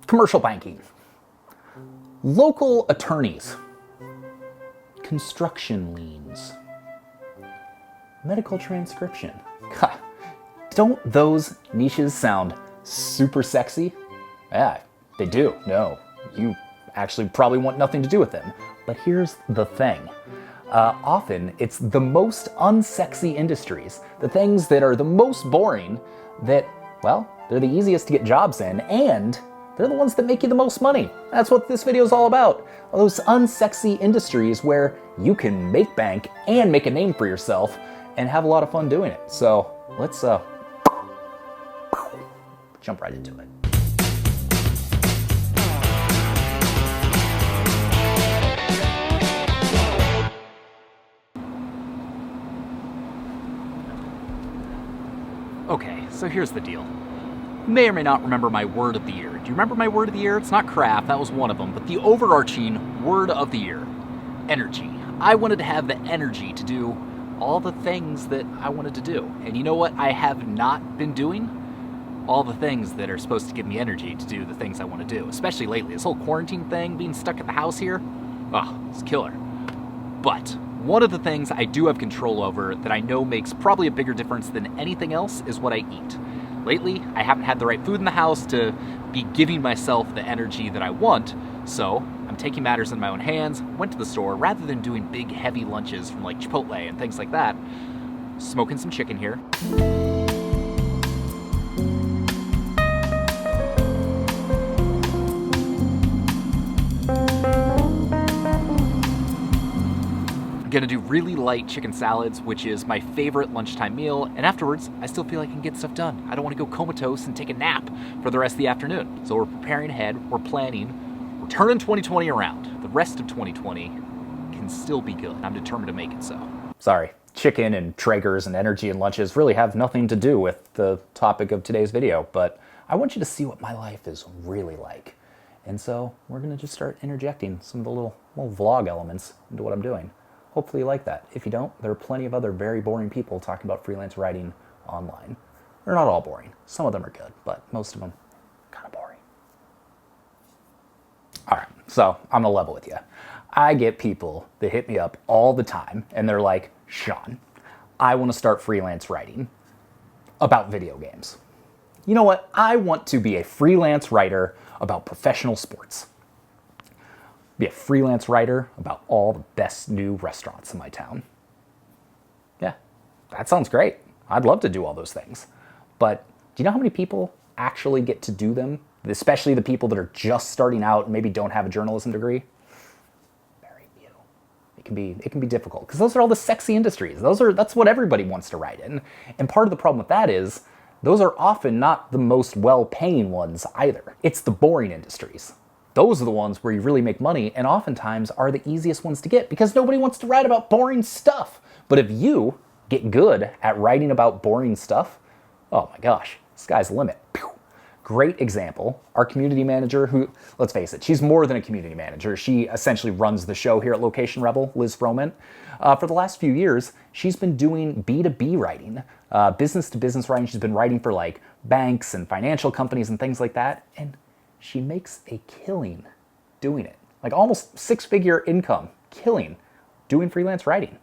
Commercial banking, local attorneys, construction liens, medical transcription. God, don't those niches sound super sexy? Yeah, they do. No, you actually probably want nothing to do with them. But here's the thing. Often it's the most unsexy industries, the things that are the most boring, that, well, they're the easiest to get jobs in, and they're the ones that make you the most money. That's what this video is all about. Those unsexy industries where you can make bank and make a name for yourself and have a lot of fun doing it. So let's jump right into it. Okay, so here's the deal. You may or may not remember my word of the year. Do you remember my word of the year? It's not craft, that was one of them, but the overarching word of the year, energy. I wanted to have the energy to do all the things that I wanted to do. And you know what I have not been doing? All the things that are supposed to give me energy to do the things I want to do, especially lately. This whole quarantine thing, being stuck at the house here, it's killer. But one of the things I do have control over that I know makes probably a bigger difference than anything else is what I eat. Lately, I haven't had the right food in the house to be giving myself the energy that I want, so I'm taking matters in my own hands, went to the store, rather than doing big heavy lunches from like Chipotle and things like that, smoking some chicken here. I'm gonna do really light chicken salads, which is my favorite lunchtime meal, and afterwards, I still feel I can get stuff done. I don't wanna go comatose and take a nap for the rest of the afternoon. So we're preparing ahead, we're planning, we're turning 2020 around. The rest of 2020 can still be good. I'm determined to make it so. Sorry, chicken and Traegers and energy and lunches really have nothing to do with the topic of today's video, but I want you to see what my life is really like. And so we're gonna just start interjecting some of the little vlog elements into what I'm doing. Hopefully you like that. If you don't, there are plenty of other very boring people talking about freelance writing online. They're not all boring. Some of them are good, but most of them kind of boring. All right, so I'm gonna level with you. I get people that hit me up all the time and they're like, Sean, I wanna start freelance writing about video games. You know what? I want to be a freelance writer about professional sports. Be a freelance writer about all the best new restaurants in my town. Yeah, that sounds great. I'd love to do all those things. But do you know how many people actually get to do them? Especially the people that are just starting out and maybe don't have a journalism degree? Very few. It can be difficult because those are all the sexy industries. That's what everybody wants to write in. And part of the problem with that is those are often not the most well-paying ones either. It's the boring industries. Those are the ones where you really make money and oftentimes are the easiest ones to get because nobody wants to write about boring stuff. But if you get good at writing about boring stuff, oh my gosh, sky's the limit. Pew. Great example, our community manager who, let's face it, she's more than a community manager. She essentially runs the show here at Location Rebel, Liz Froment. For the last few years, she's been doing B2B writing, business-to-business writing. She's been writing for like banks and financial companies and things like that. And she makes a killing doing it. Like almost six-figure income, killing, doing freelance writing.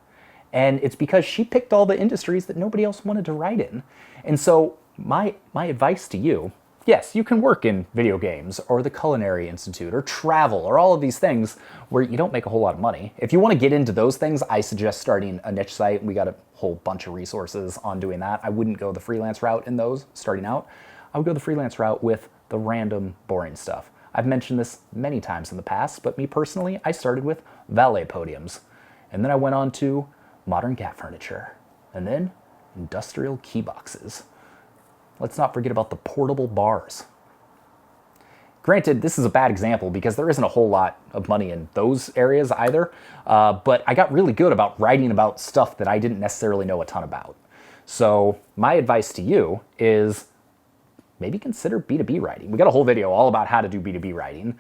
And it's because she picked all the industries that nobody else wanted to write in. And so my advice to you, yes, you can work in video games or the Culinary Institute or travel or all of these things where you don't make a whole lot of money. If you want to get into those things, I suggest starting a niche site. We got a whole bunch of resources on doing that. I wouldn't go the freelance route in those starting out. I would go the freelance route with the random, boring stuff. I've mentioned this many times in the past, but me personally, I started with valet podiums. And then I went on to modern cat furniture. And then industrial key boxes. Let's not forget about the portable bars. Granted, this is a bad example because there isn't a whole lot of money in those areas either, but I got really good about writing about stuff that I didn't necessarily know a ton about. So my advice to you is maybe consider B2B writing. We got a whole video all about how to do B2B writing.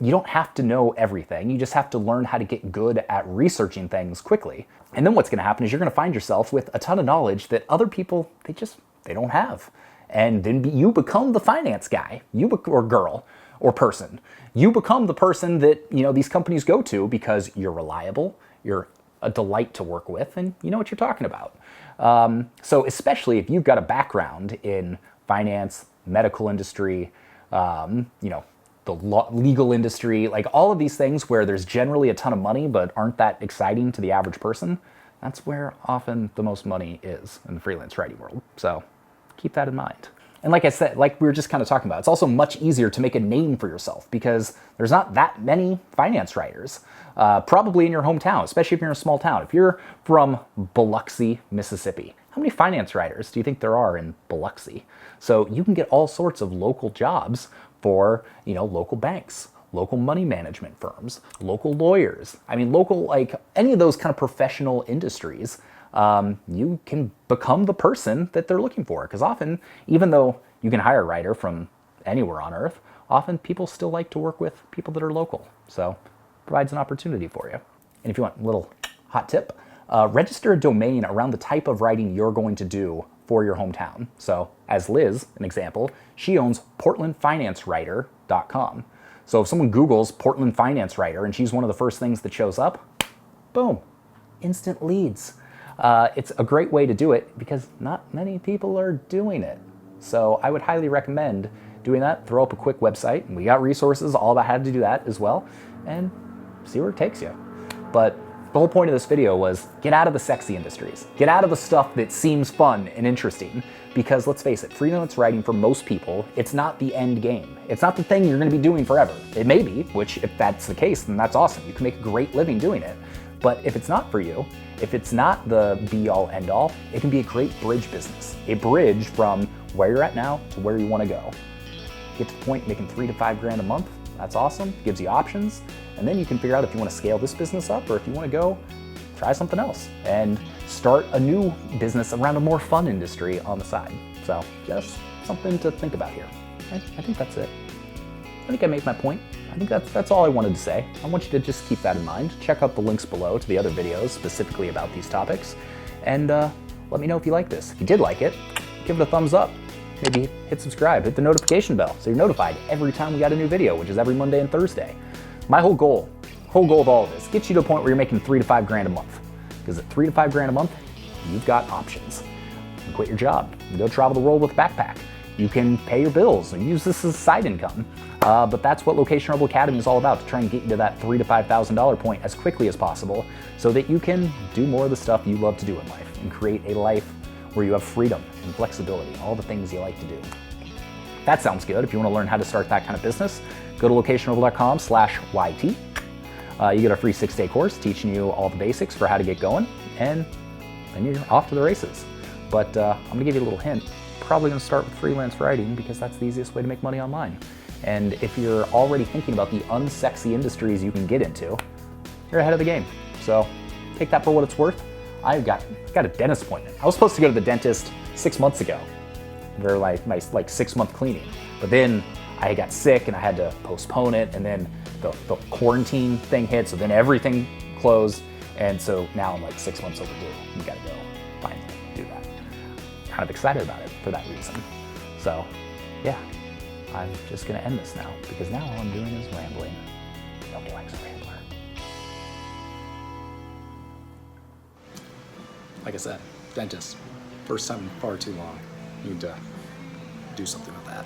You don't have to know everything. You just have to learn how to get good at researching things quickly. And then what's gonna happen is you're gonna find yourself with a ton of knowledge that other people, they don't have. and then you become the finance guy, or girl, or person. You become the person that these companies go to because you're reliable, you're a delight to work with, and you know what you're talking about. So especially if you've got a background in finance, medical industry, the legal industry, like all of these things where there's generally a ton of money but aren't that exciting to the average person, that's where often the most money is in the freelance writing world. So keep that in mind. And like I said, like we were just kind of talking about, it's also much easier to make a name for yourself because there's not that many finance writers, probably in your hometown, especially if you're in a small town. If you're from Biloxi, Mississippi, how many finance writers do you think there are in Biloxi? So you can get all sorts of local jobs for, local banks, local money management firms, local lawyers. I mean, local, like any of those kind of professional industries, you can become the person that they're looking for. Because often, even though you can hire a writer from anywhere on earth, often people still like to work with people that are local. So it provides an opportunity for you. And if you want a little hot tip, register a domain around the type of writing you're going to do for your hometown. So as Liz, an example, she owns portlandfinancewriter.com. So if someone Googles Portland Finance Writer and she's one of the first things that shows up, boom, instant leads. It's a great way to do it because not many people are doing it. So I would highly recommend doing that. Throw up a quick website, and we got resources all about how to do that as well, and see where it takes you. But the whole point of this video was get out of the sexy industries. Get out of the stuff that seems fun and interesting because let's face it, freelance writing for most people, it's not the end game. It's not the thing you're going to be doing forever. It may be, which if that's the case, then that's awesome. You can make a great living doing it. But if it's not for you, if it's not the be-all, end-all, it can be a great bridge business. A bridge from where you're at now to where you want to go. Get to the point making $3 to $5 grand a month. That's awesome. Gives you options. And then you can figure out if you want to scale this business up or if you want to go try something else and start a new business around a more fun industry on the side. So just something to think about here. I think that's it. I think I made my point. I think that's all I wanted to say. I want you to just keep that in mind. Check out the links below to the other videos specifically about these topics. And let me know if you like this. If you did like it, give it a thumbs up. Maybe hit subscribe, hit the notification bell so you're notified every time we got a new video, which is every Monday and Thursday. My whole goal of all of this, get you to a point where you're making $3 to $5 grand a month. Because at $3 to $5 grand a month, you've got options. You can quit your job, you can go travel the world with a backpack. You can pay your bills and use this as a side income. But that's what Location Rebel Academy is all about, to try and get you to that $3,000 to $5,000 point as quickly as possible so that you can do more of the stuff you love to do in life and create a life where you have freedom and flexibility, all the things you like to do. That sounds good. If you want to learn how to start that kind of business, go to locationrebel.com/YT. You get a free 6-day course teaching you all the basics for how to get going, and then you're off to the races. But I'm going to give you a little hint. Probably going to start with freelance writing because that's the easiest way to make money online. And if you're already thinking about the unsexy industries you can get into, you're ahead of the game. So take that for what it's worth. I got a dentist appointment. I was supposed to go to the dentist 6 months ago for my 6-month cleaning. But then I got sick and I had to postpone it, and then the quarantine thing hit, so then everything closed, and so now I'm 6 months overdue. You gotta go finally do that. Kind of excited about it for that reason. So yeah, I'm just gonna end this now because now all I'm doing is rambling. Nobody likes a rambler. Like I said, dentist. First time in far too long. Need to do something with that.